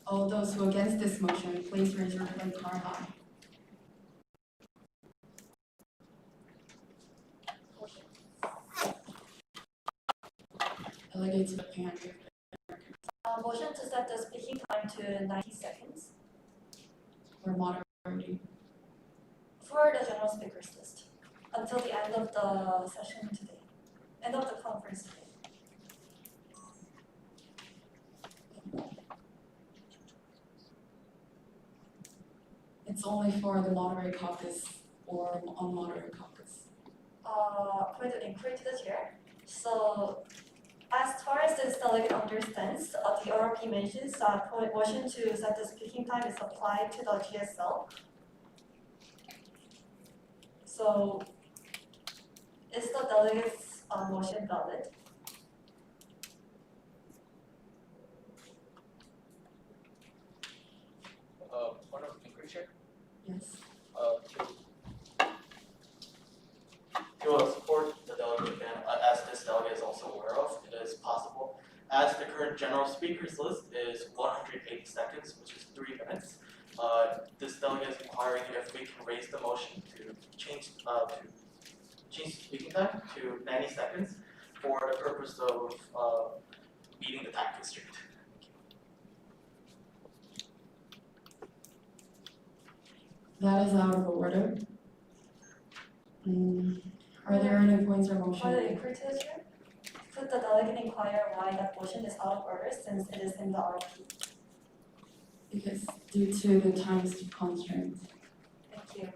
All those who are against this motion, please raise your right card high. Delegates of Japan. Motion to set the speaking time to 90 seconds For moderating. for the general speakers list until the end of the session today, end of the conference today. It's only for the moderate caucus or unmoderate caucus. Point of inquiry to the chair. So, as far as this delegate understands, the RRP mentions that motion to set the speaking time is applied to the GSL. So, is the delegate's motion valid? Point of inquiry, Chair. Yes. To support the delegate again, as this delegate is also aware of, it is possible, as the current general speakers list is 180 seconds, which is 3 minutes. This delegate is inquiring if we can raise the motion to change speaking time to 90 seconds for the purpose of meeting the time constraint. That is out of order. Are there any points or Point of motion? inquiry to the chair. Could the delegate inquire why that motion is out of order since it is in the RRP? Because due to the time constraint. Thank you.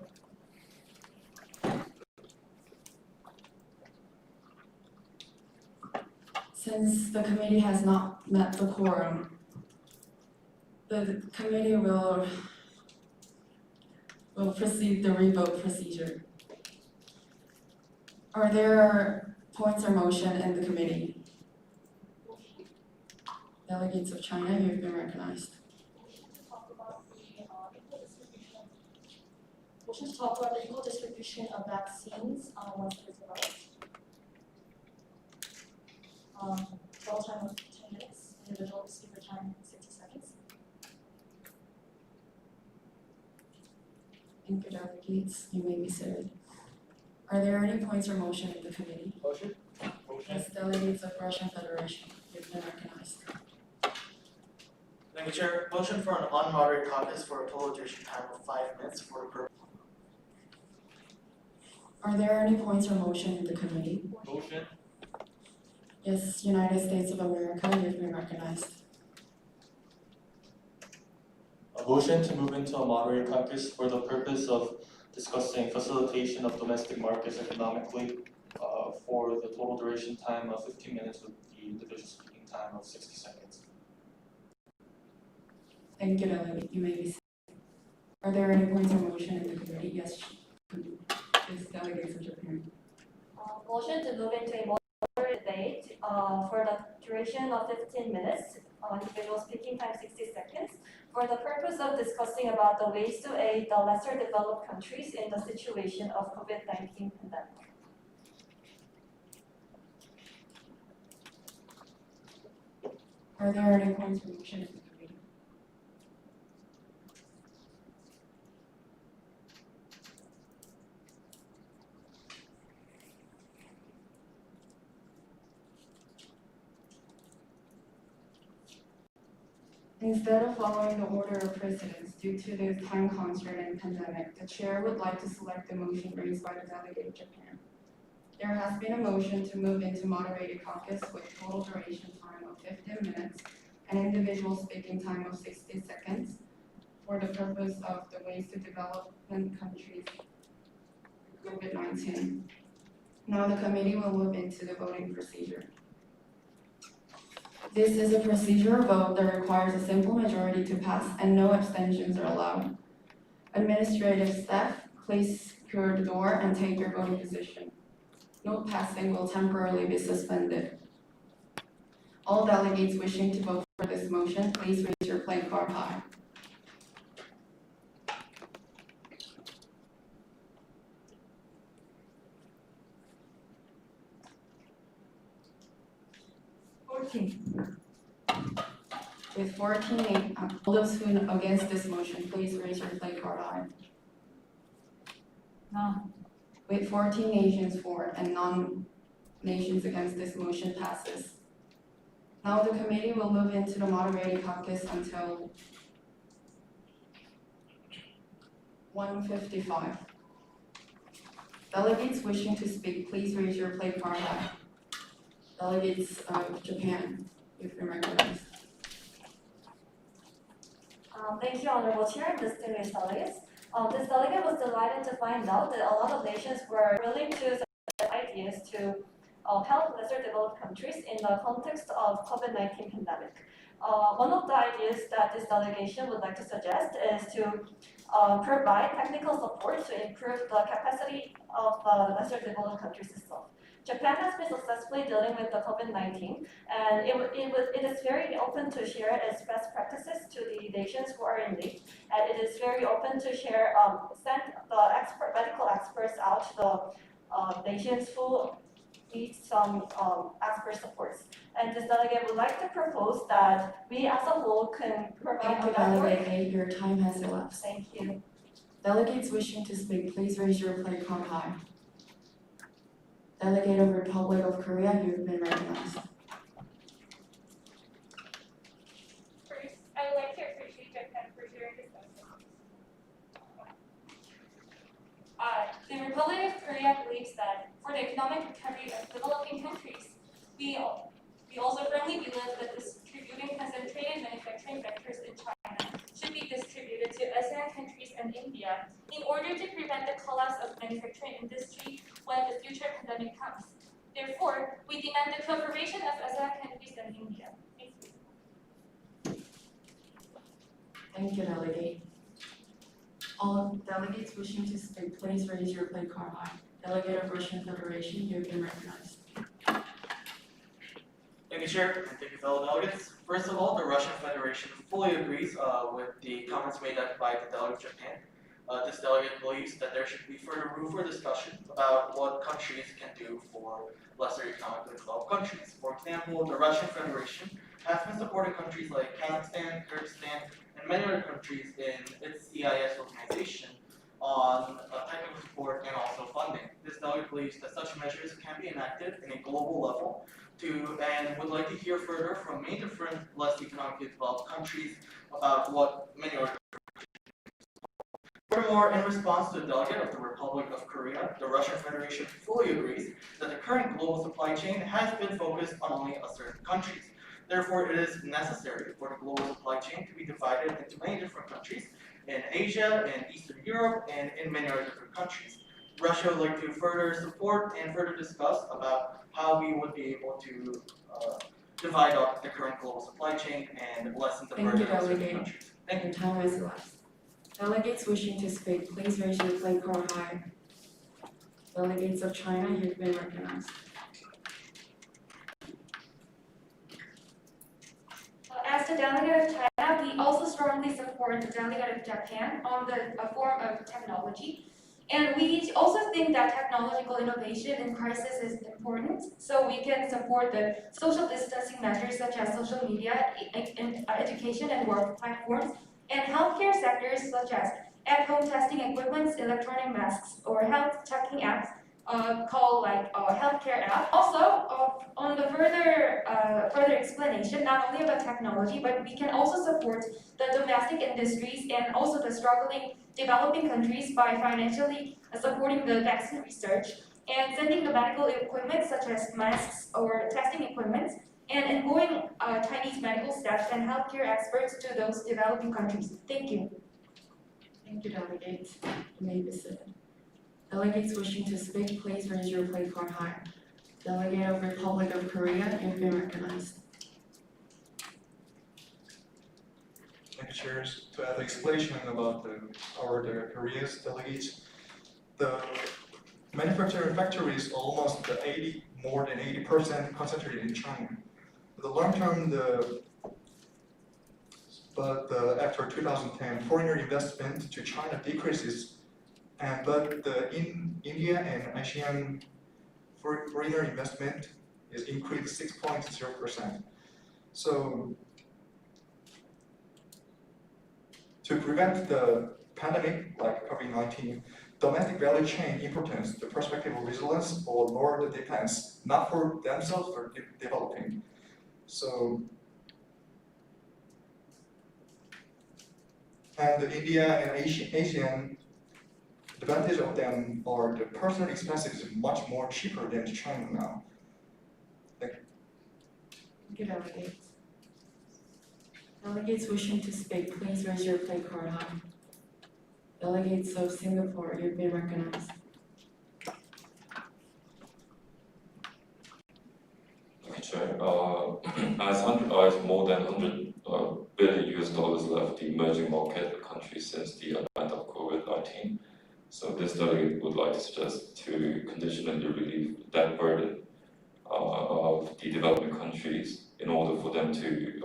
Since the committee has not met the quorum, the committee will proceed the revote procedure. Are there points or motion in the committee? Delegates of China, you've been recognized. Motion to talk about the equal distribution of vaccines once it is developed. Total time of 10 minutes, individual speaker time 60 seconds. Thank you, delegates, you may be seated. Are there any points or motion in the committee? Motion? Yes, delegates of Russian Federation, you've been recognized. Thank you, Chair. Motion for an unmoderated caucus for a total duration time of 5 minutes for the purpose. Are there any points or motion in the committee? Motion. Yes, United States of America, you've been recognized. A motion to move into a moderated caucus for the purpose of discussing facilitation of domestic markets economically for the total duration time of 15 minutes with the individual speaking time of 60 seconds. Thank you, delegate, you may be seated. Are there any points or motion in the committee? Yes, delegates of Japan. Motion to move into a moderate debate for the duration of 15 minutes, individual speaking time 60 seconds, for the purpose of discussing about the ways to aid the lesser developed countries in the situation of COVID-19 pandemic. Are there any points or motion in the committee? Instead of following the order of precedence due to the time constraint and pandemic, the chair would like to select the motion raised by the delegate of Japan. There has been a motion to move into moderated caucus with total duration time of 15 minutes and individual speaking time of 60 seconds for the purpose of the ways to development countries COVID-19. Now the committee will move into the voting procedure. This is a procedural vote that requires a simple majority to pass and no abstentions are allowed. Administrative staff, please secure the door and take your voting position. No passing will temporarily be suspended. All delegates wishing to vote for this motion, please raise your playing card high. With 14, all those who are against this motion, please raise your play card aye. No. With 14 nations for and none nations against this motion passes. Now the committee will move into the moderated caucus until 1:55. Delegates wishing to speak, please raise your play card aye. Delegates of Japan, you've been recognized. Thank you, Honorable Chair and distinguished delegates. This delegate was delighted to find out that a lot of nations were willing to submit ideas to help lesser developed countries in the context of COVID-19 pandemic. One of the ideas that this delegation would like to suggest is to provide technical support to improve the capacity of the lesser developed countries itself. Japan has been successfully dealing with the COVID-19, and it is very open to share its best practices to the nations who are in need, and it is very open to share, send the medical experts out to the nations who need some expert supports. And this delegate would like to propose that we as a whole can provide Thank you, a network. Delegate A, your time has elapsed. Thank you. Delegates wishing to speak, please raise your play card high. Delegate of Republic of Korea, you've been recognized. First, I would like to appreciate Japan for sharing this message. The Republic of Korea believes that for the economic recovery of developing countries, we also firmly believe that distributing concentrated manufacturing vectors in China should be distributed to ASEAN countries and India in order to prevent the collapse of manufacturing industry when the future pandemic comes. Therefore, we demand the cooperation of ASEAN countries and India. Thank you. Thank you, Delegate. All delegates wishing to speak, please raise your play card high. Delegate of Russian Federation, you've been recognized. Thank you, Chair, and thank you, fellow delegates. First of all, the Russian Federation fully agrees with the comments made by the delegate of Japan. This delegate believes that there should be further room for discussion about what countries can do for lesser economically developed countries. For example, the Russian Federation has been supporting countries like Kazakhstan, Kyrgyzstan, and many other countries in its CIS organization on technical support and also funding. This delegate believes that such measures can be enacted in a global level and would like to hear further from many different less economically developed countries about what many other. Furthermore, in response to the delegate of the Republic of Korea, the Russian Federation fully agrees that the current global supply chain has been focused on only a certain countries. Therefore, it is necessary for the global supply chain to be divided into many different countries in Asia, in Eastern Europe, and in many other different countries. Russia would like to further support and further discuss about how we would be able to divide up the current global supply chain and lessen the Thank you, burden of certain Delegate. countries. Thank you. Your time has elapsed. Delegates wishing to speak, please raise your play card high. Delegates of China, you've been recognized. As the delegate of China, we also strongly support the delegate of Japan on the form of technology. And we also think that technological innovation in crisis is important, so we can support the social distancing measures such as social media, education and work platforms, and healthcare sectors such as at-home testing equipments, electronic masks, or health checking apps called like healthcare app. Also, on the further explanation, not only about technology, but we can also support the domestic industries and also the struggling developing countries by financially supporting the vaccine research and sending the medical equipment such as masks or testing equipment and employing Chinese medical staff and healthcare experts to those developing countries. Thank you. Thank you, delegates. You may be seated. Delegates wishing to speak, please raise your play card high. Delegate of Republic of Korea, you've been recognized. Thank you, Chairs. To add explanation about the Korea's delegates, the manufacturing factories almost more than 80% concentrated in China. The long term, after 2010, foreign investment to China decreases, but in India and ASEAN, foreign investment is increased 6.0%. So To prevent the pandemic like COVID-19, domestic value chain importance, the perspective of resilience or lower the dependence, not for themselves or developing. So, and India and Asian advantage of them are the personal expenses is much more cheaper than China now. Thank you, delegates. Delegates wishing to speak, please raise your play card high. Delegates of Singapore, you've been recognized. Okay, Chair. As more than 100 billion US dollars left the emerging market countries since the advent of COVID-19. So this delegate would like to suggest to conditionally relieve that burden of the developing countries in order for them to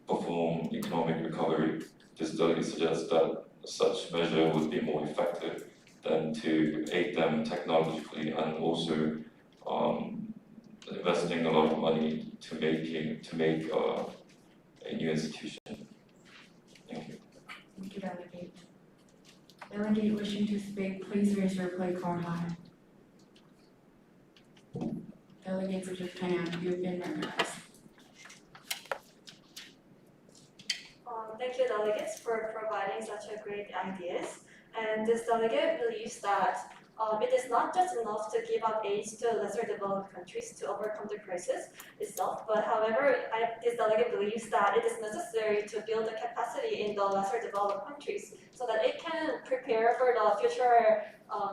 perform economic recovery. This delegate suggests that such measure would be more effective than to aid them technologically and also investing a lot of money to make a new institution. Thank you. Thank you, delegate. Delegate wishing to speak, please raise your play card high. Delegates of Japan, you've been recognized. Thank you, delegates, for providing such a great ideas. And this delegate believes that it is not just enough to give out aid to lesser developed countries to overcome the crisis itself, but however, this delegate believes that it is necessary to build the capacity in the lesser developed countries so that it can prepare for the future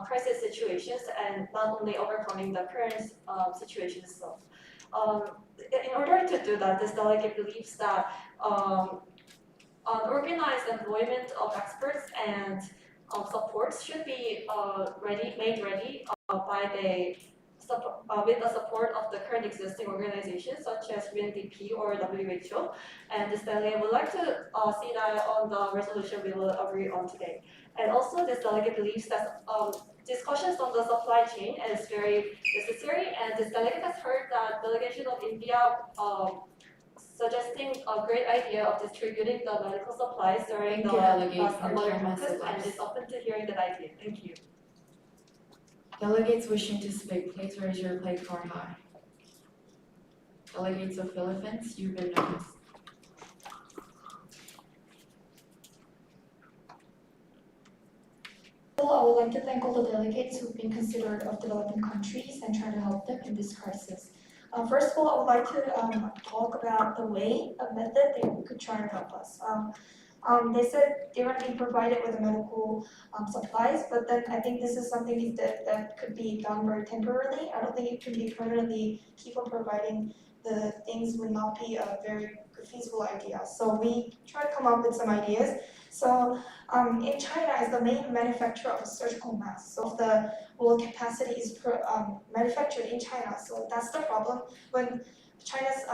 crisis situations and not only overcoming the current situation itself. In order to do that, this delegate believes that organized employment of experts and supports should be made ready with the support of the current existing organizations such as UNDP or WHO. And this delegate would like to see that on the resolution we will agree on today. And also this delegate believes that discussions on the supply chain is very necessary, and this delegate has heard that delegation of India suggesting a great idea of distributing the medical supplies during Thank the you, delegate. Your mother time has focus, and elapsed. is open to hearing that idea. Thank you. Delegates wishing to speak, please raise your play card high. Delegates of Philippines, you've been noticed. Well, I would like to thank all the delegates who've been considerate of developing countries and trying to help them in this crisis. First of all, I would like to talk about the way, a method they could try and help us. They said they're going to be provided with medical supplies, but then I think this is something that could be done very temporarily. I don't think it can be permanently keep on providing the things would not be a very feasible idea. So we try to come up with some ideas. So in China is the main manufacturer of surgical masks. So the whole capacity is manufactured in China. So that's the problem. When China's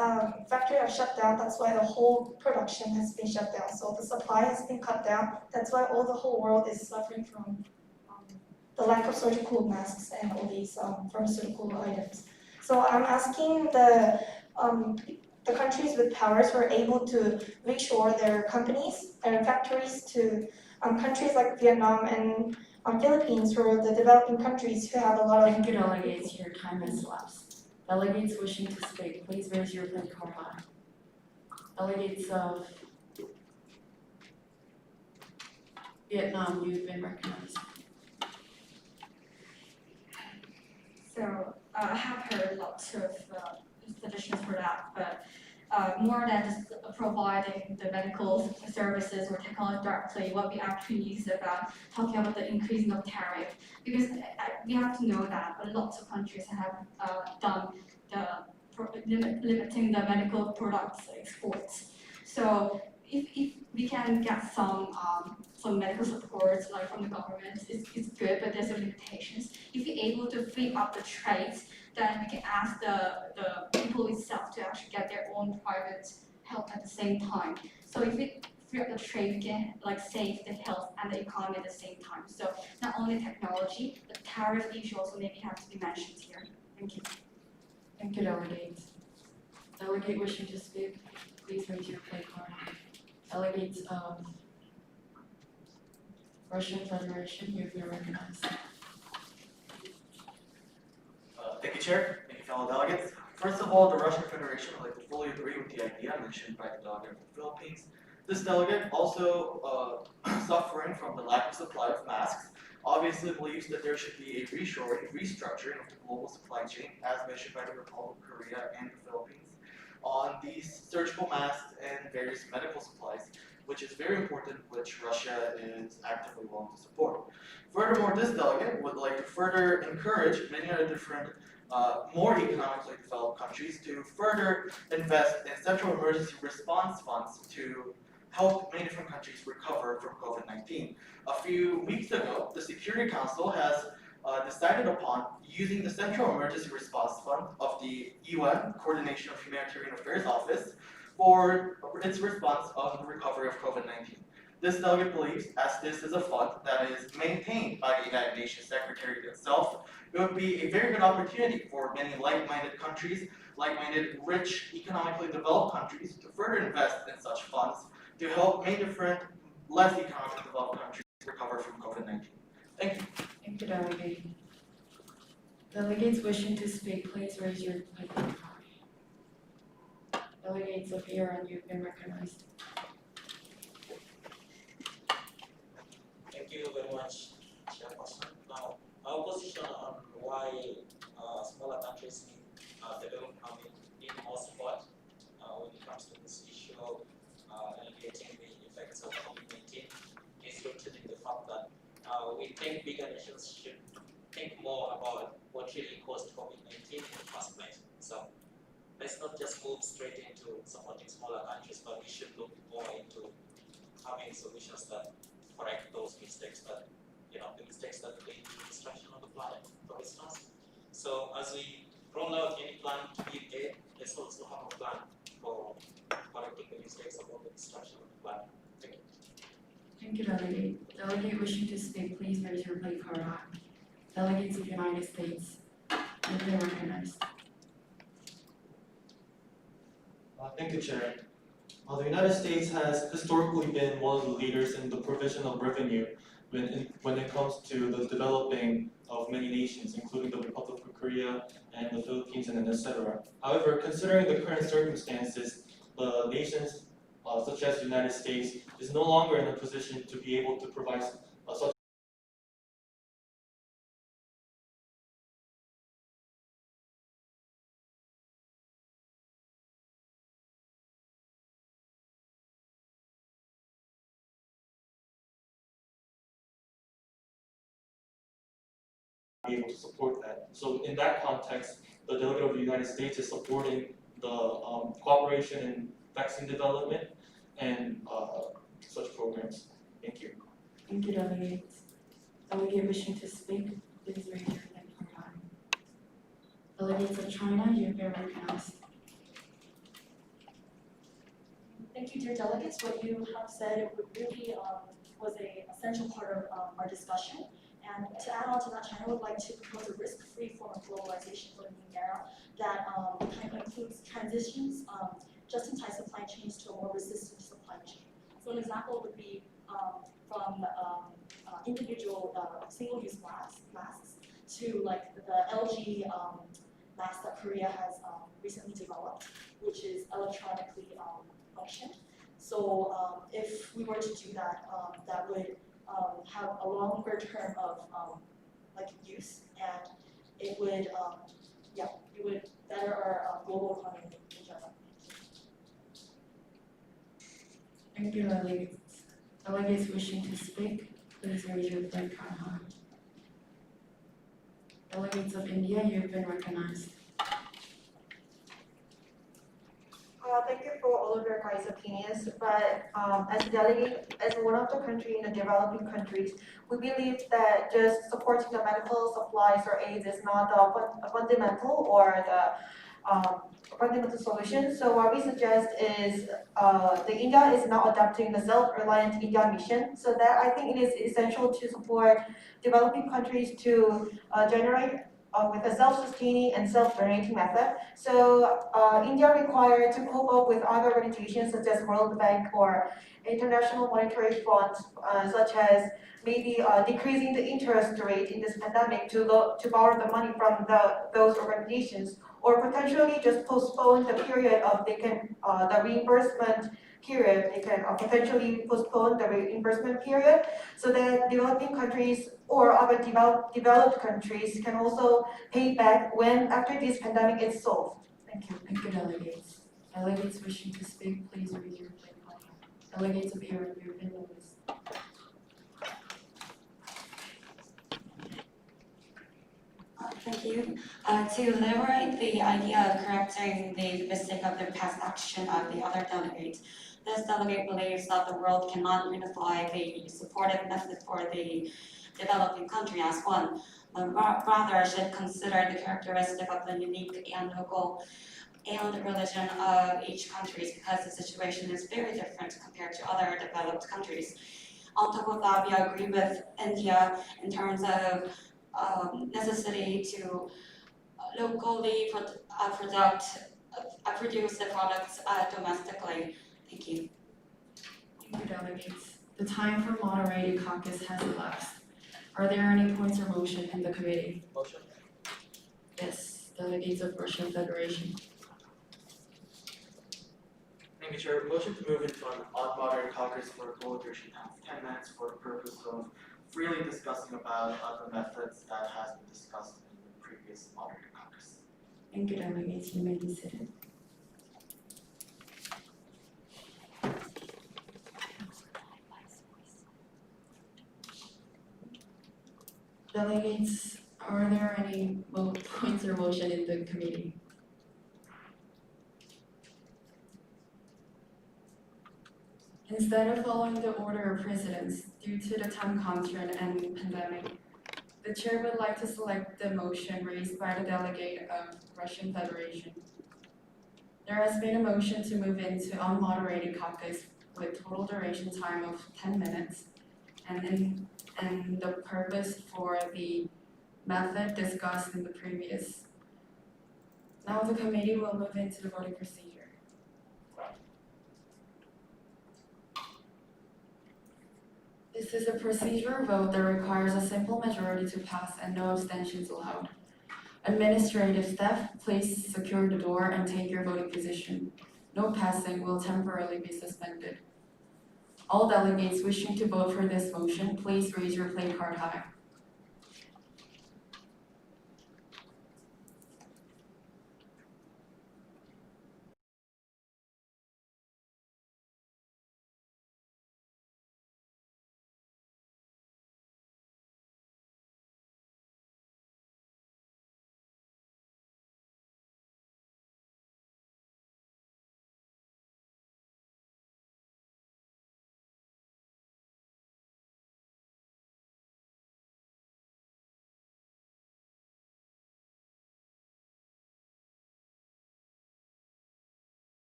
factory are shut down, that's why the whole production has been shut down. So the supply has been cut down. That's why the whole world is suffering from the lack of surgical masks and all these pharmaceutical items. So I'm asking the countries with powers who are able to reshore their companies, their factories to countries like Vietnam and Philippines, who are the developing countries who have a lot of. Thank you, delegates. Your time has elapsed. Delegates wishing to speak, please raise your play card high. Delegates of Vietnam, you've been recognized. So I have heard lots of suggestions for that, but more than just providing the medical services or technology directly, what we actually need is about talking about the increasing of tariff, because we have to know that lots of countries have done limiting the medical products exports. So if we can get some medical support like from the government, it's good, but there's some limitations. If we're able to free up the trades, then we can ask the people itself to actually get their own private health at the same time. So if we free up the trade, we can save the health and the economy at the same time. So not only technology, the tariff issue also maybe have to be mentioned here. Thank you. Thank you, delegates. Delegate wishing to speak, please raise your play card. Delegates of Russian Federation, you've been recognized. Thank you, Chair. Thank you, fellow delegates. First of all, the Russian Federation would like to fully agree with the idea mentioned by the delegate from the Philippines. This delegate, also suffering from the lack of supply of masks, obviously believes that there should be a reshoring, restructuring of the global supply chain, as mentioned by the Republic of Korea and the Philippines, on these surgical masks and various medical supplies, which is very important, which Russia is actively willing to support. Furthermore, this delegate would like to further encourage many other different more economically developed countries to further invest in central emergency response funds to help many different countries recover from COVID-19. A few weeks ago, the Security Council has decided upon using the Central Emergency Response Fund of the UN Coordination of Humanitarian Affairs Office for its response on the recovery of COVID-19. This delegate believes, as this is a fund that is maintained by the United Nations Secretariat itself, it would be a very good opportunity for many like-minded countries, like-minded, rich, economically developed countries to further invest in such funds to help many different, less economically developed countries recover from COVID-19. Thank you. Thank you, delegate. Delegates wishing to speak, please raise your hand. Delegates of Iran, you've been recognized. Thank you very much, Chairperson. Now, our position on why smaller countries need more support when it comes to this issue of alleviating the effects of COVID-19 is rooted in the fact that we think bigger nations should think more about what really caused COVID-19 in the first place. So let's not just move straight into supporting smaller countries, but we should look more into having solutions that correct those mistakes that, the mistakes that lead to destruction of the planet, for instance. So as we roll out any plan to give aid, let's also have a plan for correcting the mistakes of all the destruction of the planet. Thank you. Thank you, delegate. Delegate wishing to speak, please raise your play card on. Delegates of the United States, you've been recognized. Thank you, Chair. The United States has historically been one of the leaders in the provision of revenue when it comes to the developing of many nations, including the Republic of Korea and the Philippines and etc. However, considering the current circumstances, the nations such as the United States is no longer in a position to be able to provide such be able to support that. So in that context, the delegate of the United States is supporting the cooperation in vaccine development and such programs. Thank you. Thank you, delegate. Delegate wishing to speak, please raise your play card on. Delegates of China, you've been recognized. Thank you, dear delegates. What you have said really was an essential part of our discussion. And to add on to that, China would like to propose a risk-free form of globalization for the new era that kind of includes transitions, just-in-time supply chains to a more resistant supply chain. So an example would be from individual single-use masks to like the LG mask that Korea has recently developed, which is electronically functioned. So if we were to do that, that would have a longer term of like use, and it would it would better our global economy in general. Thank you, delegates. Delegates wishing to speak, please raise your play card on. Delegates of India, you've been recognized. Thank you for all of your guys' opinions, but as a delegate, as one of the country in the developing countries, we believe that just supporting the medical supplies or aids is not the fundamental or the fundamental solution. So what we suggest is the India is now adopting the self-reliant India mission. So that I think it is essential to support developing countries to generate with a self-sustaining and self-donating method. So India required to cope up with other organizations such as World Bank or International Monetary Fund, such as maybe decreasing the interest rate in this pandemic to borrow the money from those organizations, or potentially just postpone the period of the reimbursement period. They can potentially postpone the reimbursement period so that developing countries or other developed countries can also pay back when after this pandemic is solved. Thank you. Thank you, delegates. Delegates wishing to speak, please raise your plate card. Delegates appearing, you've been noticed. Thank you. To elaborate the idea of correcting the mistake of the past action of the other delegate, this delegate believes that the world cannot unify the supportive method for the developing country as one, but rather should consider the characteristic of the unique and local and religion of each country, because the situation is very different compared to other developed countries. On top of that, we agree with India in terms of necessity to locally produce the products domestically. Thank you. Thank you, delegates. The time for moderated caucus has elapsed. Are there any points or motion in the committee? Motion. Yes, delegates of Russian Federation. Thank you, Chair. Motion to move into an unmoderated caucus for a total duration of 10 minutes for the purpose of freely discussing about the methods that has been discussed in the previous moderated caucus. Thank you, delegates. You may be seated. Delegates, are there any points or motion in the committee? Instead of following the order of precedence due to the time constraint and pandemic, the chair would like to select the motion raised by the delegate of Russian Federation. There has been a motion to move into unmoderated caucus with total duration time of 10 minutes, and the purpose for the method discussed in the previous. Now the committee will move into the voting procedure. This is a procedural vote that requires a simple majority to pass and no abstentions allowed. Administrative staff, please secure the door and take your voting position. No passing will temporarily be suspended. All delegates wishing to vote for this motion, please raise your play card high.